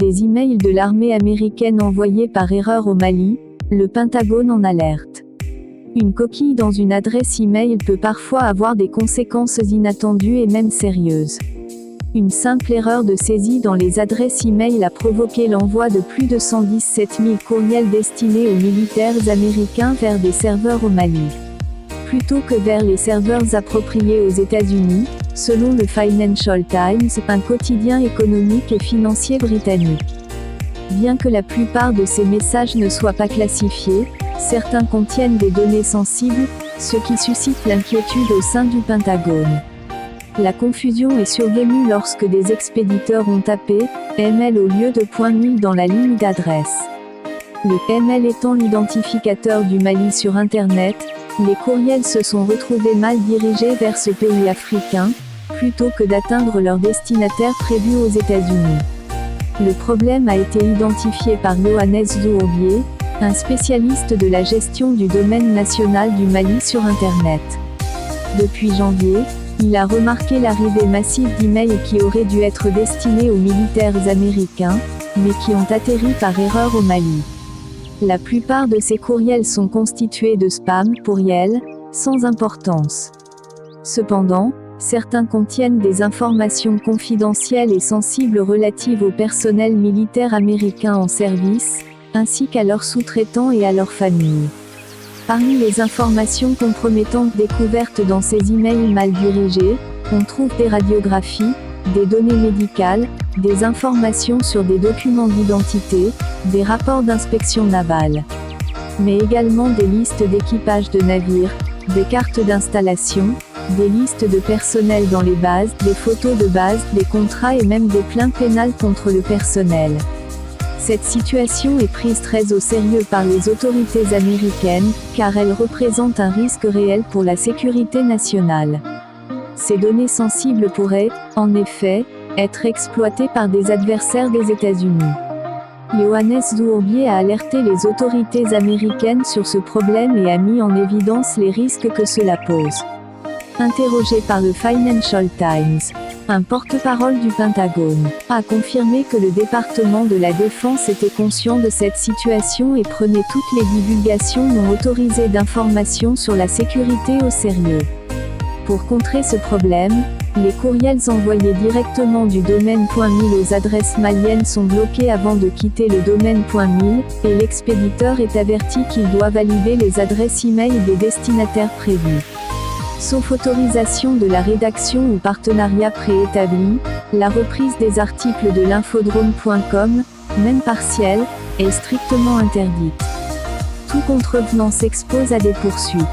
des emails de l'armée américaine envoyés par erreur au Mali, le Pentagone en alerte. Une coquille dans une adresse email peut parfois avoir des conséquences inattendues et même sérieuses. Une simple erreur de saisie dans les adresses email a provoqué l'envoi de plus de 117 000 courriels destinés aux militaires américains vers des serveurs au Mali, plutôt que vers les serveurs appropriés aux États-Unis, selon le Financial Times, un quotidien économique et financier britannique. Bien que la plupart de ces messages ne soient pas classifiés, certains contiennent des données sensibles, ce qui suscite l'inquiétude au sein du Pentagone. La confusion est survenue lorsque des expéditeurs ont tapé « ML » au lieu de .mil dans la ligne d'adresse. Le ML étant l'identificateur du Mali sur Internet, les courriels se sont retrouvés mal dirigés vers ce pays africain, plutôt que d'atteindre leur destinataire prévu aux États-Unis. Le problème a été identifié par Yohannes Zourbier, un spécialiste de la gestion du domaine national du Mali sur Internet. Depuis janvier, il a remarqué l'arrivée massive d'emails qui auraient dû être destinés aux militaires américains, mais qui ont atterri par erreur au Mali. La plupart de ces courriels sont constitués de spam pourriels, sans importance. Cependant, certains contiennent des informations confidentielles et sensibles relatives au personnel militaire américain en service, ainsi qu'à leurs sous-traitants et à leurs familles. Parmi les informations compromettantes découvertes dans ces emails mal dirigés, on trouve des radiographies, des données médicales, des informations sur des documents d'identité, des rapports d'inspection navale, mais également des listes d'équipage de navires, des cartes d'installation, des listes de personnel dans les bases, des photos de base, des contrats et même des plaintes pénales contre le personnel. Cette situation est prise très au sérieux par les autorités américaines, car elle représente un risque réel pour la sécurité nationale. Ces données sensibles pourraient, en effet, être exploitées par des adversaires des États-Unis. Yohannes Zourbier a alerté les autorités américaines sur ce problème et a mis en évidence les risques que cela pose. Interrogé par le Financial Times, un porte-parole du Pentagone a confirmé que le département de la Défense était conscient de cette situation et prenait toutes les divulgations non autorisées d'informations sur la sécurité au sérieux. Pour contrer ce problème, les courriels envoyés directement du domaine .mil aux adresses maliennes sont bloqués avant de quitter le domaine .mil, et l'expéditeur est averti qu'il doit valider les adresses e-mail des destinataires prévus. Sauf autorisation de la rédaction ou partenariat préétabli, la reprise des articles de l'infodrome.com, même partielle, est strictement interdite. Tout contrevenant s'expose à des poursuites.